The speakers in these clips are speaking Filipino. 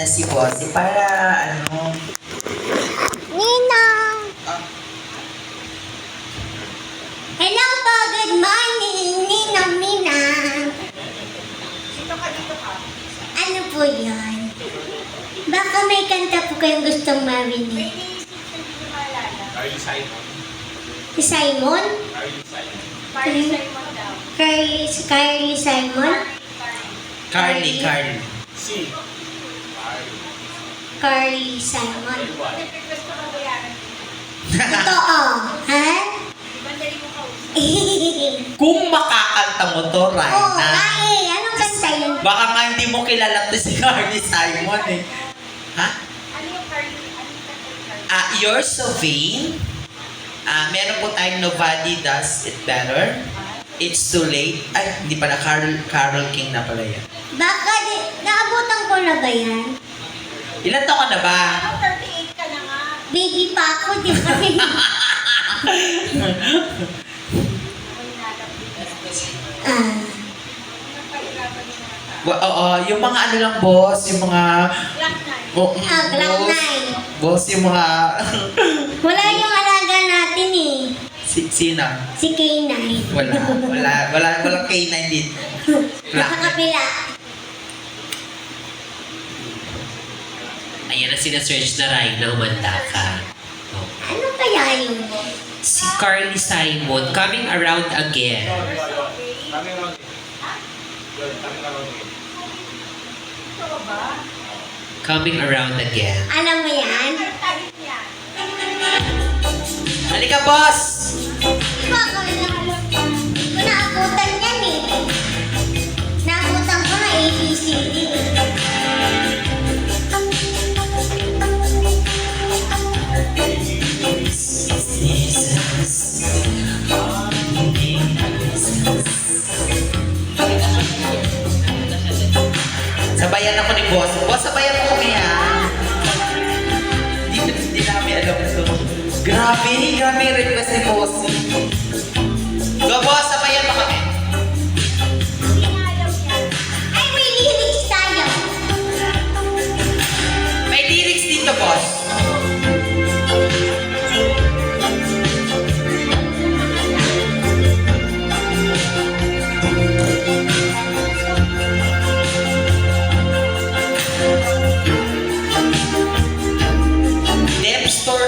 na si Bossy para ano... Ninong! Ah, Hello po, good morning, Ninong Ninang. Ano po yan? Baka may kanta po kayong gustong marinig. Carly Simon. Si Simon? Carly Simon. Carly Simon daw. Carly Simon? Carly. Si. Carly Simon. Request ko babayaran. Totoo, ha? Ibandali mo kausap. Kung makakanta mo to, Oo, Raina. anong kanta yun? Baka nga hindi mo kilala to si Carly Simon eh. Ha? Ano yung Carly? Ano yung kanta ni Carly? You're so vain. Meron po tayong Nobody Does It Better. It's Too Late. Ay, hindi pala. Carol King na pala yan. Baka naabutan ko na ba yan? Ilan taon ka na ba? Ano, 38 ka na nga. Baby pa ako, di ba? Ako hinagap din. Ah, Nagpahirapan yung mga tao. Oo, yung mga ano lang, boss. Yung mga... Black Knight. Glock boss. 9. Boss, yung mga... Wala yung alaga natin eh. Sino? Si K9. Walang K9 dito. Nasa kapila. Ayan ang sinasearch na Raina, humanda ka. Oh. Ano kaya yun? Si Carly Simon, Coming Around Again. Kami lang. Yun, kami lang. Ito ba? Coming Around Again. Alam mo yan? Talit niya. Halika, boss! Baka ko naabutan yan eh. Naabutan ko na ABCD. Sabayan ako ni boss. Boss, sabayan mo kami ha. Hindi namin alam ito. Grabe yung request ni boss. Go, boss, sabayan mo kami. Hindi nga ayaw niya. Ay, may lyrics tayo. May lyrics dito, boss. Dep Store.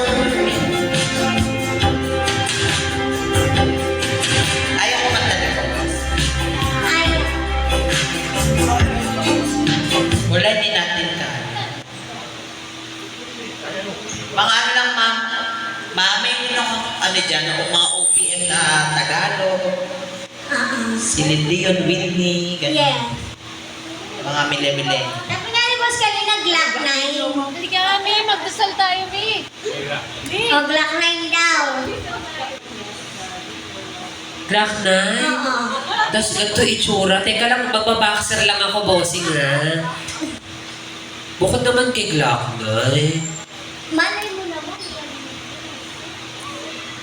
Ayaw ko kanta nito, boss. Ay, Wala, hindi natin ka. Mga ano lang, ma'am. Ma'am, may ano dyan, mga OPM na Tagalog. Si Leon Whitney, ganyan. yeah. Mga mile-mile. Sabi nga ni boss kanina, Glock 9. Hindi ka kami. Magdasal tayo, Mi. O, Glock 9 daw. Glock 9? Oo. Tapos ito itsura. Teka lang, magbaboxer lang ako, bossing ha. Bukod naman kay Glock 9. Malay mo naman.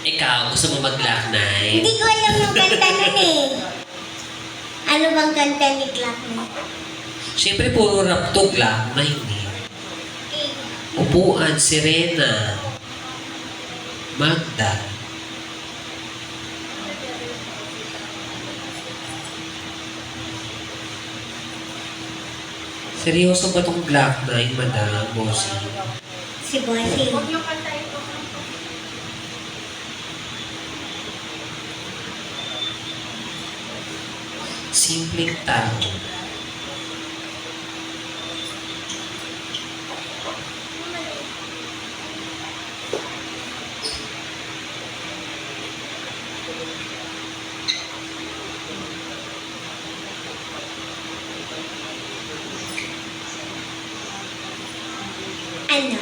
Ikaw, gusto mo mag-Glock 9? Hindi ko alam yung kanta nun eh. Ano bang kanta ni Glock 9? Siyempre, puro rap to, Glock 9 eh. Upuan, Sirena, Magda. Seryoso ba tong Glock 9, madam, bossing? Si Bossy. Huwag yung kantahin ko. Simpleng tao. Ano?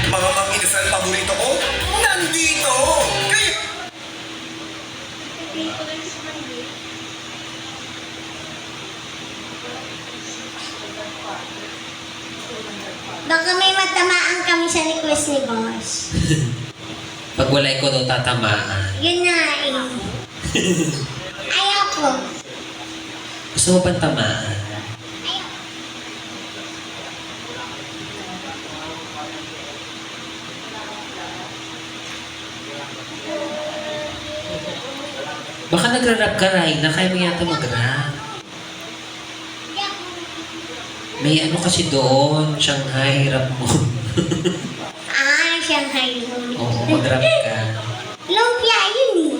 Mga mag-inasal paborito ko, nandito! Kayo! Hindi ko lang sa mandi. Baka may matamaan kami sa request ni boss. Pag walay ko daw tatamaan. Yun na eh. Ayaw ko. Gusto mo bang tamaan? Ayaw. Baka nagra-rap ka, Raina. Kaya mo yata mag-rap. May ano kasi doon, Shanghai rap mo. Shanghai mo. Oo, mag-rap ka. Lumpia, yun eh.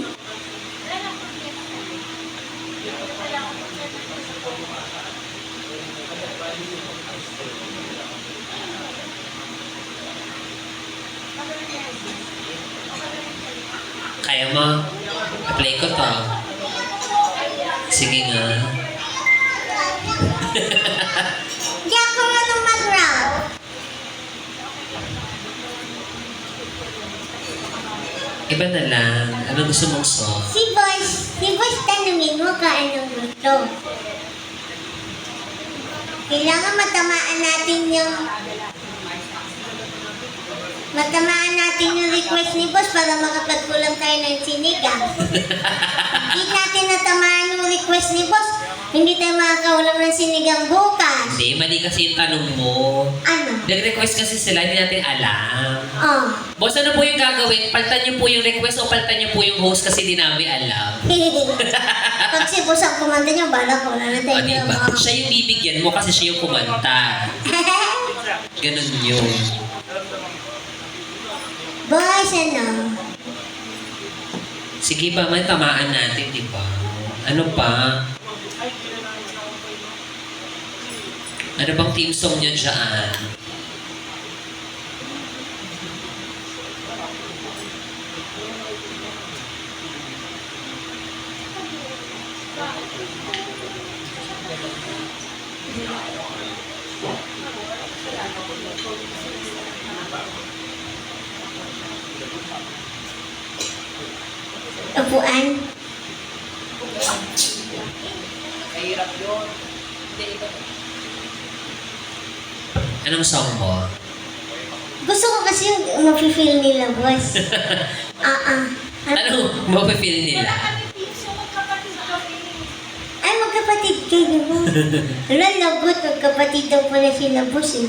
Kaya mo? I-play ko to. Sige nga. Di ako marunong mag-rap. Iba na lang. Ano gusto mong song? Si boss tanungin mo ka anong gusto. Kailangan matamaan natin yung request ni boss para makapagkulang tayo ng sinigang. Hindi natin natamaan yung request ni boss, hindi tayo makakaulam ng sinigang bukas. Hindi, mali kasi yung tanong mo. Ano? Nag-request kasi sila, hindi natin alam. Oh. Boss, ano po yung gagawin? Paltan niyo po yung request o paltan niyo po yung host kasi di namin alam. Pag si boss ang kumanda niya, bala ko na O, diba? Siya yung bibigyan mo kasi siya yung kumanta. Ganun yun. Boss, ano? Sige ba, may tamaan natin, di ba? Ano pa? Ano bang team song niyo dyan? Upuan. Anong song mo? Gusto ko kasi yung mafe-feel nila, boss. Ano mapapil nila? Kami team, so magkapatid kami. Ay, magkapatid kayo, di ba? Wala, lagot. Magkapatid daw pala sila, boss, eh.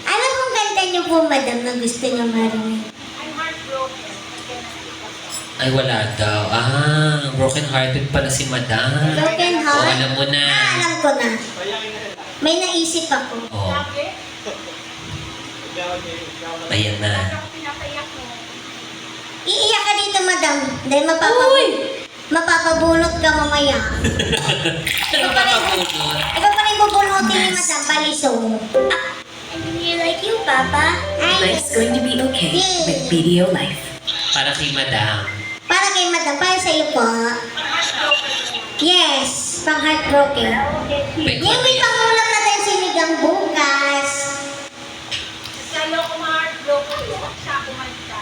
Ano kung kanta niyo po, madam, na gusto niyo marinig? I'm heartbroken. Ay, wala daw. Broken hearted pala si Madam. Broken O, heart? alam mo na. Alam ko na. May naisip ako. O, Sabi, ayan na. ako pinapayak mo. Iiyak ka dito, madam. Dahil mapapabunot ka mamaya. Ano ba pabunot? Ikaw pa rin bubunutin ni madam, balisong. And you like you, Papa? Ay, Life's going to be okay Yay. with BDO Life. Para kay Madam. para kay madam, para sa'yo po. Yes, pang heartbroken. May Yung may pangulam na tayo sinigang bukas. Kaya ko ma-heartbroken, siya kumanta.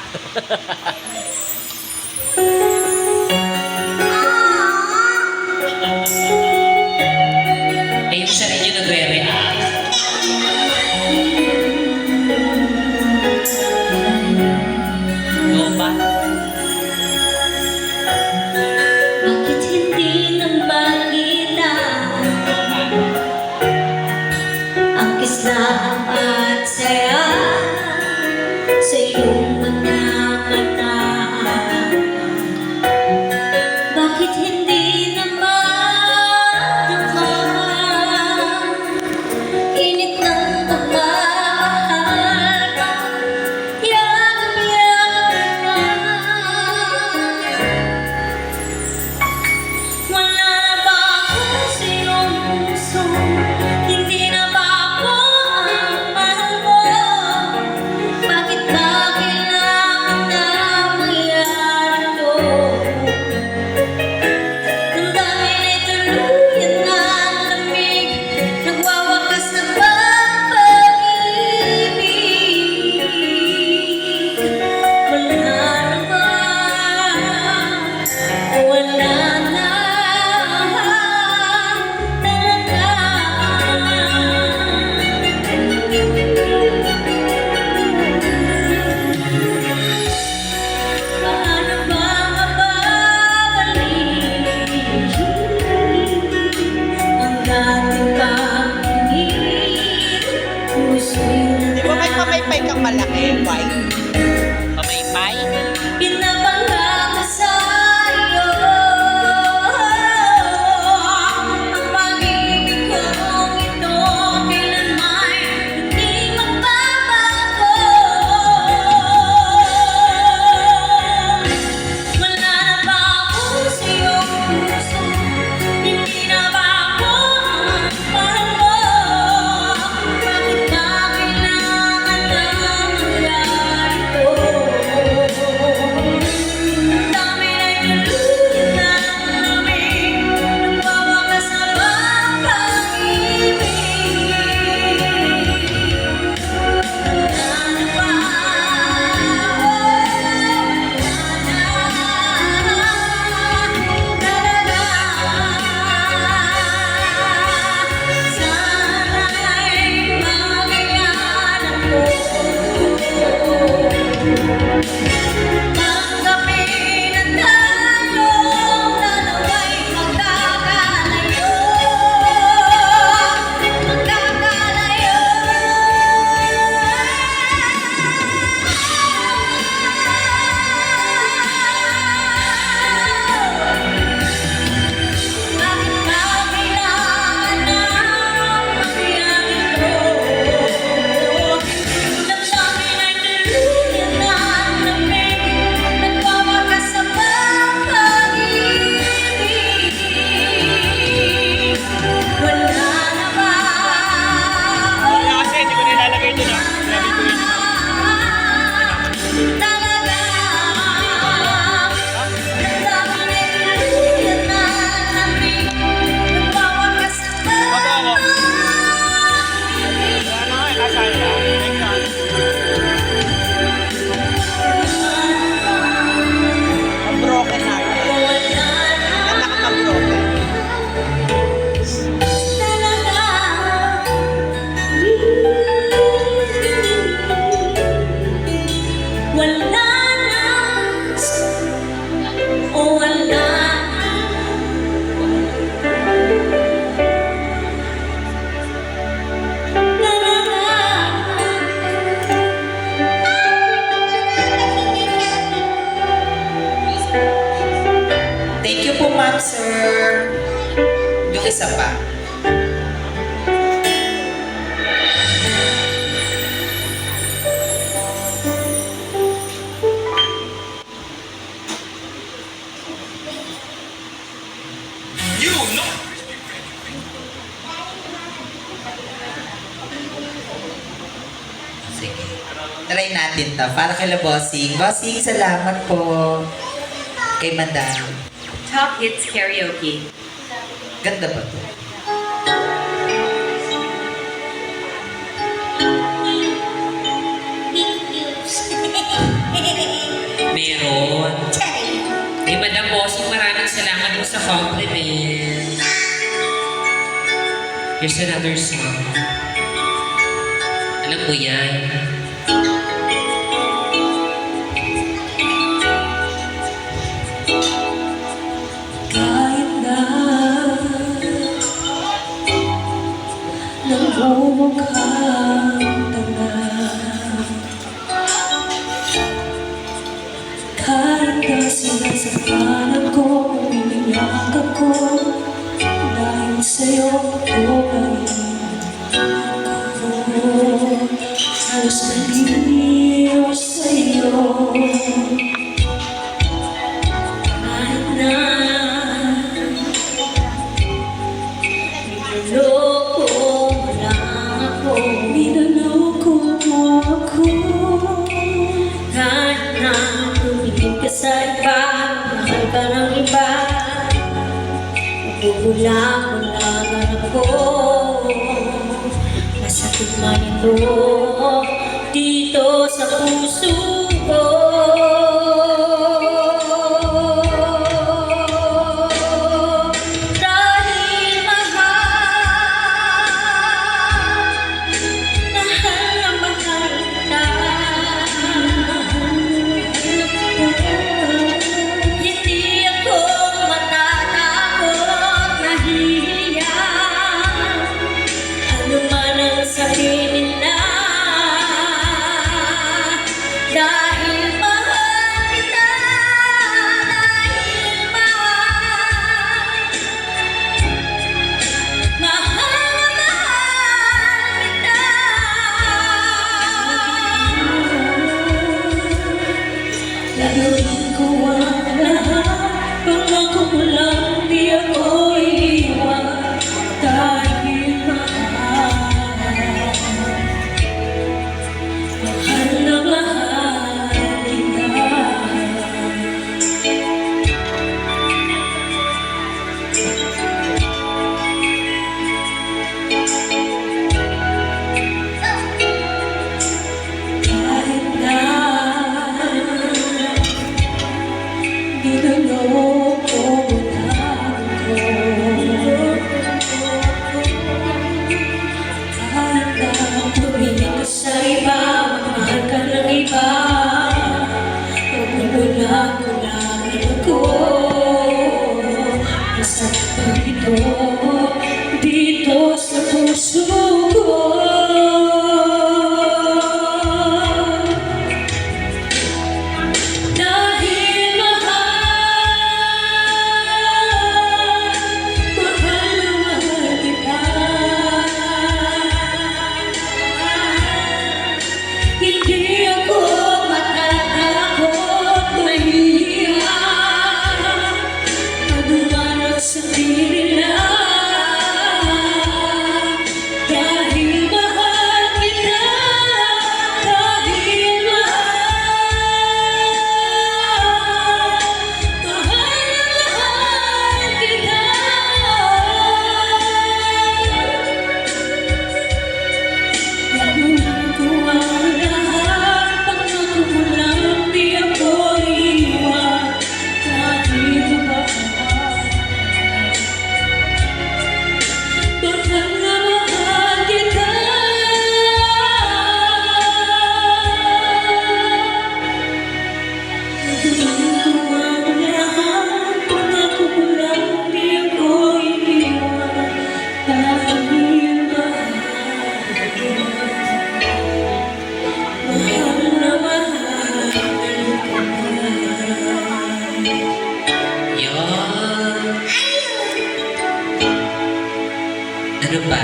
Ayun siya rin yung nagre-react. Oo ba? Bakit hindi na makita ang kislam at saya sa iyong mga mata? Bakit hindi na madama init ng pagmamahal? Yakap-yakap ka. Wala na ba ako sa iyong puso? Hindi na ba ako ang mahal mo? Bakit ba kailangan na mangyari to? Nang dahil ay tuluyan na ang lamig, nagwawakas na ba ang pag-ibig? Wala na ba? Wala na Paano ba mababalik ang dating pag-ibig? Puso'y Di ba may pamaypay kang malaki, white? Pamaypay? pinapangako sa'yo. isa pa. You know. Sige. Try natin to. Para kay Bossing. Bossing, salamat po. Kay Madam. Top Hits Karaoke. Ganda ba to? Meron. Charing. Eh, Madam Bossing, maraming salamat po sa compliment. Here's another song. Alam mo yan. Kahit na nagmumukhang tanga, kahit na sinasapanan ko, umiiyak ako, dahil sa'yo ako ngayon. Halos naliw sa'yo. Kahit na niloloko mo ako, kahit na tumingin ka sa iba, mahal ka ng iba, magugulang-gulangan ako. Masakit man ito dito sa puso ko. Dahil mahal na mahal kita, hindi ako matatakot, nahihiya. Ano man ang sabihin nila, dahil mahal kita, dahil mahal kita. Gagawin ko ang lahat, pangako mo lang di ako iiwan, dahil mahal na mahal kita. Kahit na niloloko mo lang ako, kahit na tumingin ka sa iba, mahal ka ng iba, magugulang-gulangan ako. Masakit pa dito sa puso ko. Dahil mahal na mahal kita, hindi ako matatakot, mahihiya. Ano man ang sabihin nila, dahil mahal kita, dahil mahal kita. Gagawin ko ang lahat, pangako mo lang di ako iiwan, dahil mahal na mahal kita. Gagawin ko ang lahat, pangako mo lang di ako iiwan, dahil mahal na mahal kita. Yan. pa.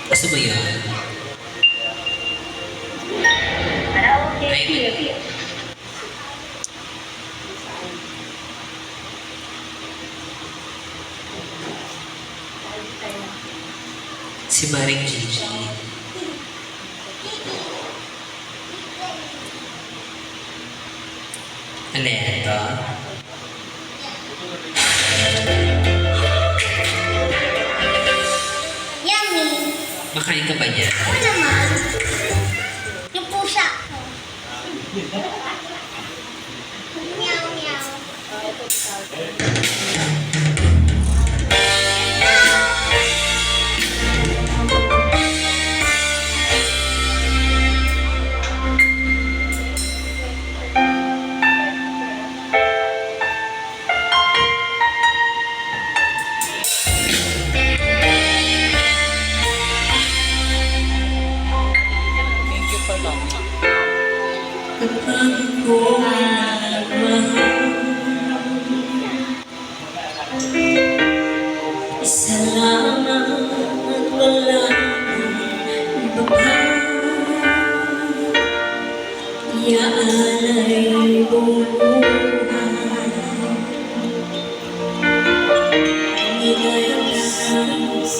Gusto mo yun? Ay, si Maring Gigi. Ano yan ito? Yummy. Makain ka ba niya? Ano naman? Yung pusa. Meow, meow. Kapag ko nagmahal, isa lamang at walang iba pa. Iaalay buong buhay, inayos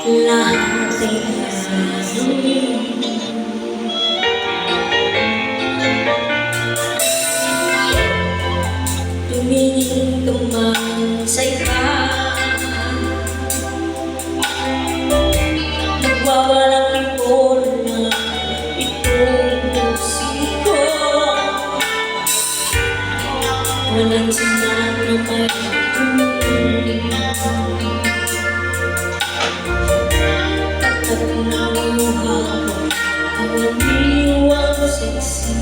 lahat ay namin. Tumingin ka man sa iba, nagwawalang ipon na itong musiko. Walang sinang na may tumuloy, tatak na luha ko, ang iniwang sexy.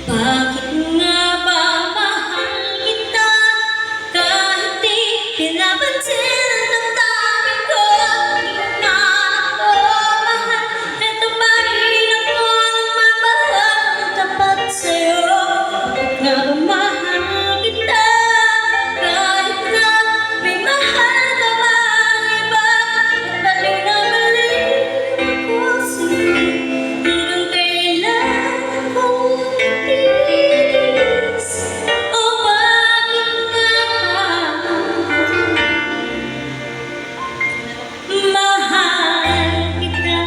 Bakit nga ba mahal kita kahit di pinapansin ang damdamin ko? Di mo na ako mahal, eto pa rin ako nagmamahal tapat sa'yo. Bakit nga ba mahal kita kahit na may mahal ka bang iba? Balik na balik ako sa'yo hanggang kailan ko titiis. O bakit nga ba mahal kita?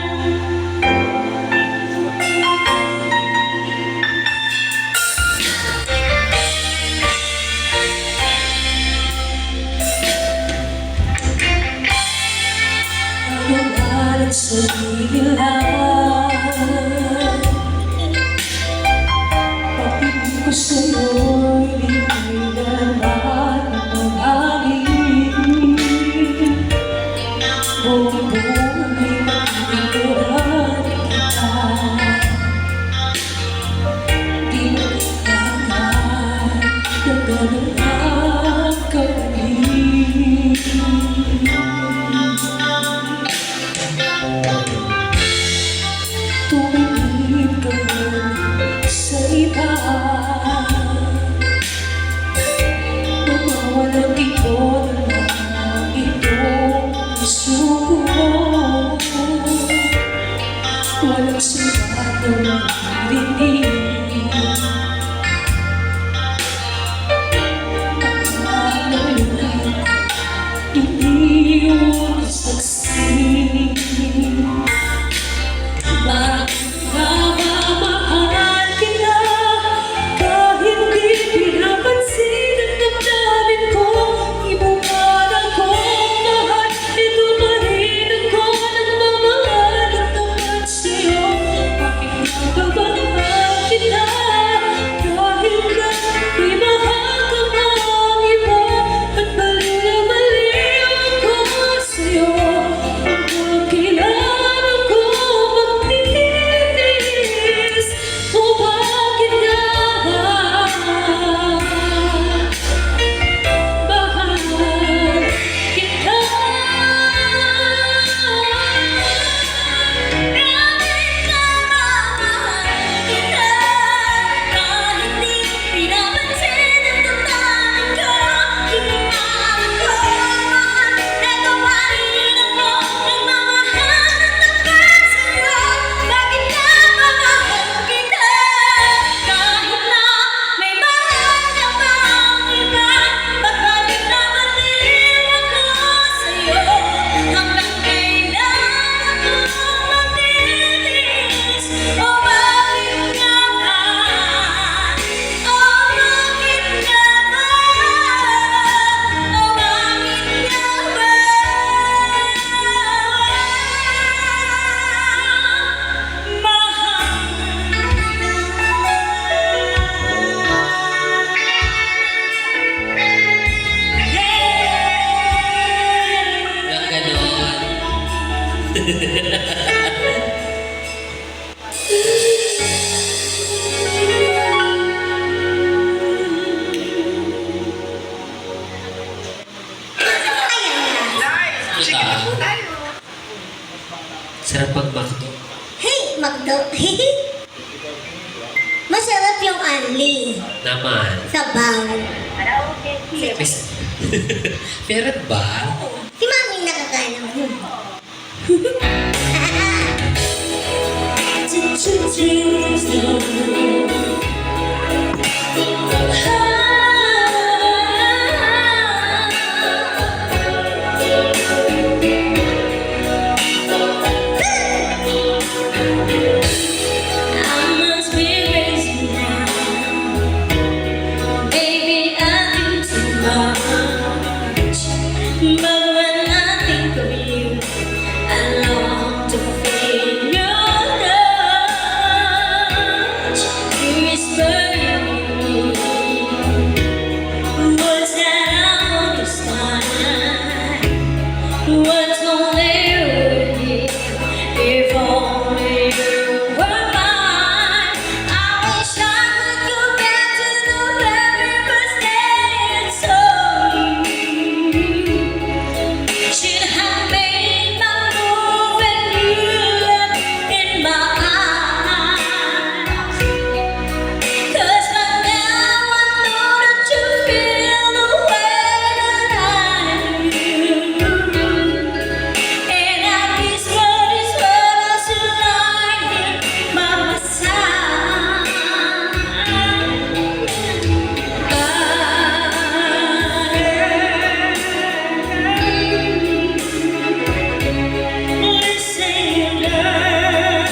Nagalit sa biglaan, pag-ibig ko sa'yo'y di naman ang hangin. Buong buhay pag-ibiguran kita, di mo kailangan kung ganun ang gawin. Ika. Sarap pag McDo. Hey, Magdo. Masarap yung anli. Naman. Sabaw. Miss- Meron ba? Si Mami nakakain ng I must be crazy now. Baby, I do too much. But when I think of you, I long to feel your touch. You whisper in me words that I understand. Words only worthy if only you were mine. I wish I could go back to the very first day and saw you. Should have made my move when you looked in my eyes. 'Cause by now I know that you feel the way that I do. And I whisper these words to lie here by my side. Listen, love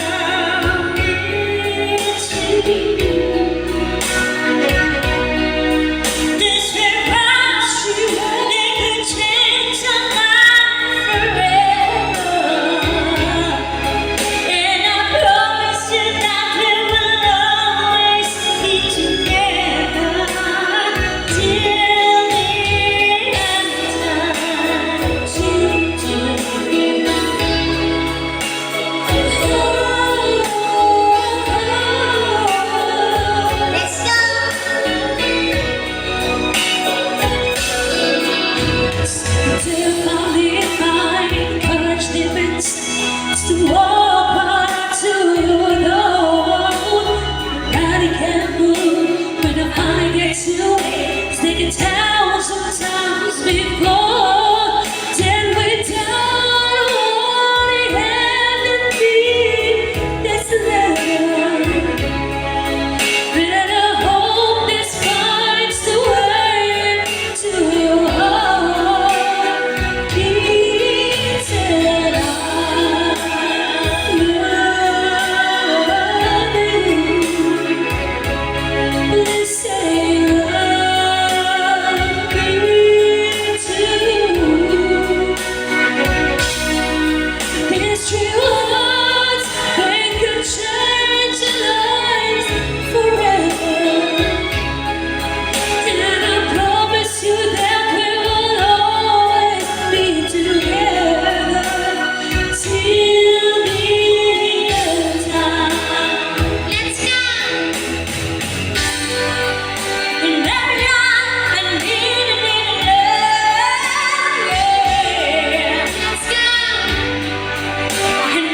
is this reminds you they could change our life forever. And I promise you that we will always be together till the end Let's go! Till I find courage difference to walk right to your door. Body can't move when I finally get to it. It's taken 1,000 times before. Then without wanting hand in me, that's love. Better hope this finds the way to your heart. Peace and I love you. Please say love me too. These true words, they could change your lives forever. And I promise you that we will always be together till the end time. Let's go! And every night I need love, yeah. Let's go! And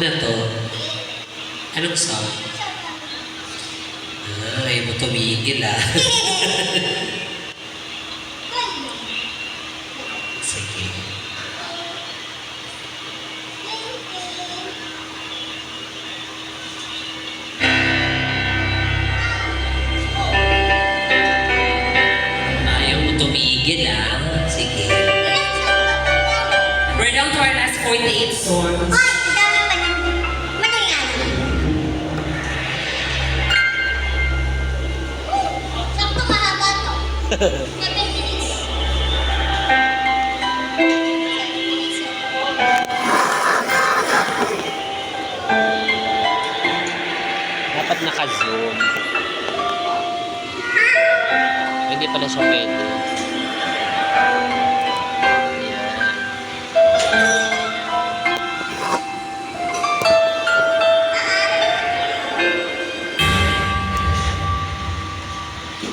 na to? Anong song? Ayaw mo tumigil ah. Sige. Ayaw mo tumigil ah. Sige. We're down to our last 48 songs. Ay, dami pa na. Madali nga lang. Sakto mahaba to. 7 minutes. 7 minutes. Dapat naka-zoom. Hindi pala siya pwede.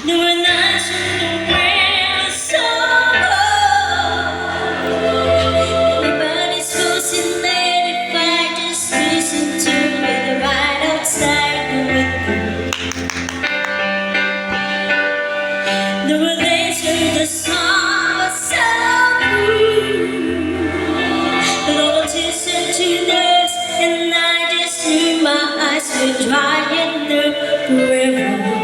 There were nights when the rain was so cold. Everybody's losing their if I just listen to it right outside the window. There were days when the sun was so blue. But all the tears turned to dust, and I just knew my eyes were drying up forever.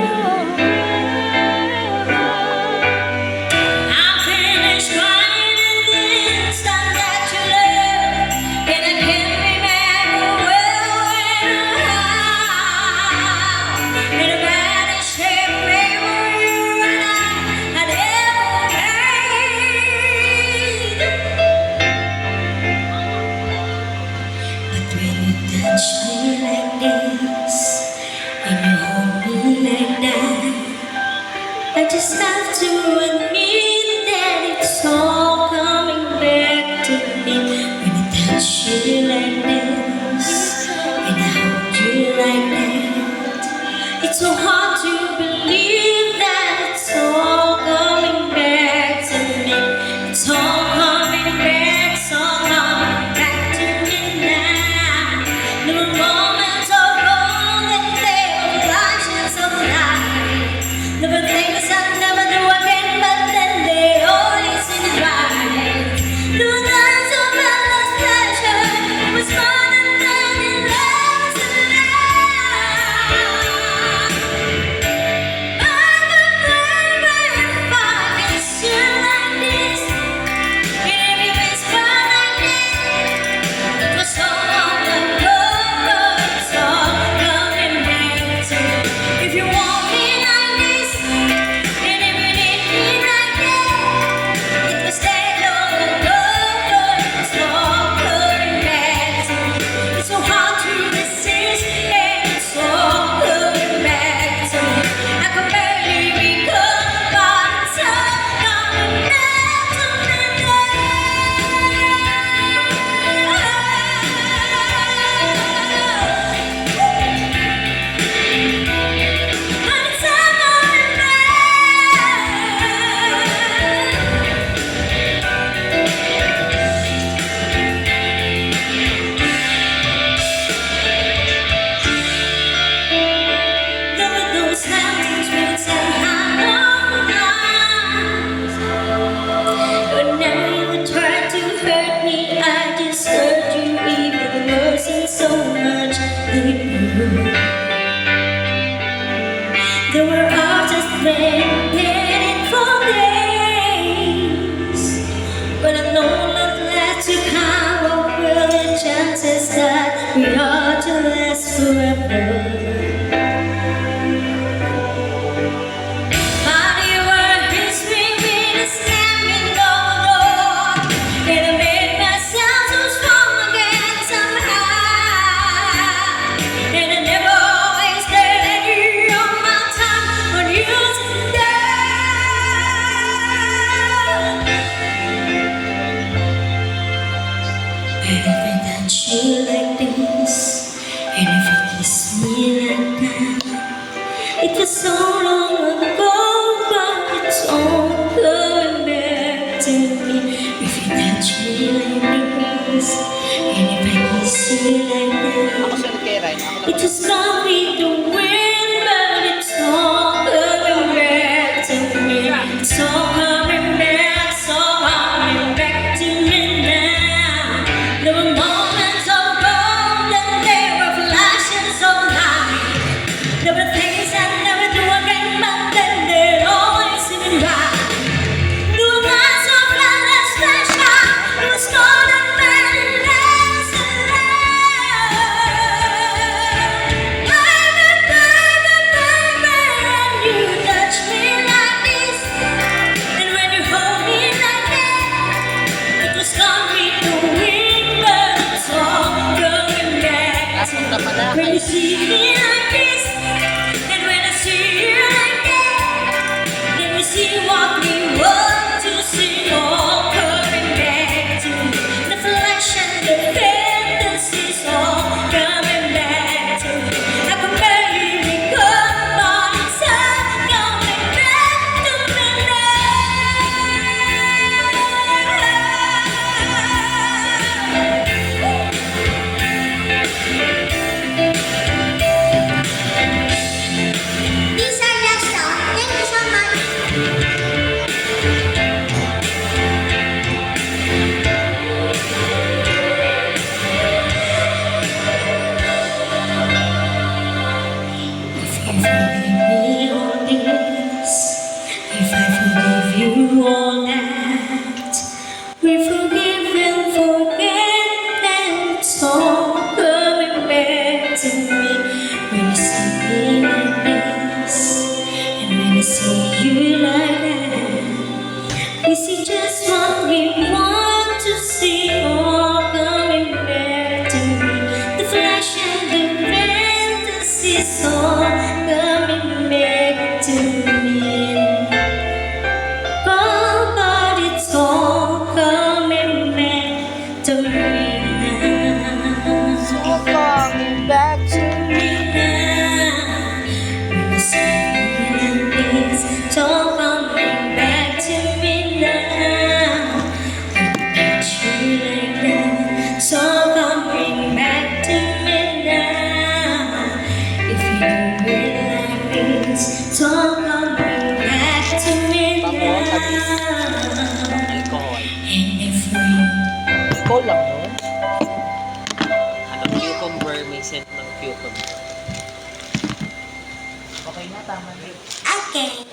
I'm finished crying in the instant that you left, and I can't remember where and how. In a bad shape, memory and I had ever made. But when you touch me like this, and you hold me like that, I just have to admit that it's all coming back to me. When I touch you like this, and I hold you like that, it's so hard to believe that it's all coming back to me. It's all coming back, it's all coming back to me now. There were moments of gold and there were flashes of light. There were things I'd never do again, but then they always seemed right. There were nights of endless pleasure, it was fun and then it lasted if you want me like this, and if you need me like that, it was that long ago, it's all coming back to me. It's so hard to resist, and it's all coming back to me. I can barely recall, but it's all coming back to me There were those mountains with some hollow lines. Whenever you would try to hurt me, I just hurt you even worse and so much deeper. There were hours just waiting for days, but I know not last to how will the chances that we are to last forever. But you were history with a slamming door, and I made myself so strong again somehow. And I never wasted any of my time on you And if I touch you like this, and if you kiss me like that, it was so long ago, but it's all coming back to me. If you touch me like this, and if I kiss you like that, It just gone with the wind, but it's all coming back to me. It's all coming back, so coming back to me now. There were moments of gold and there were flashes of light. There were things I never do again, but then they're always seeming right. There were nights of endless pleasure. It was more than endless and you touch me like this, and when you hold me like that, it was gone with the wind, but it's all coming back to me. When you see me like this, and when I see you like that, let me see what we want to see, all coming back to me. The flash and the fantasies all coming back to me. I can barely recall, but it's all coming back to me These are the song. Thank you so much. If you forgive me all this, if I forgive you all that, we forgive and forget, and it's all coming back to me. When you see me like this, and when I see you like that, we see just what we want to see, all coming back to me. The flash and the fantasies all coming back to me. Oh, but it's all coming back to me now. It's all coming back to me now. When I see you like this, it's all coming back to me now. When I touch you like that, it's all coming back to me now. If you do it like this, it's all coming back to me now. And if we Ikaw lang nun. Anong cucumber? May scent ng cucumber. Okay na, tama na. Okay.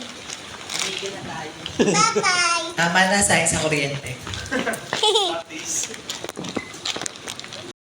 Bye-bye. Tama na, sayang sa kuryente. Practice.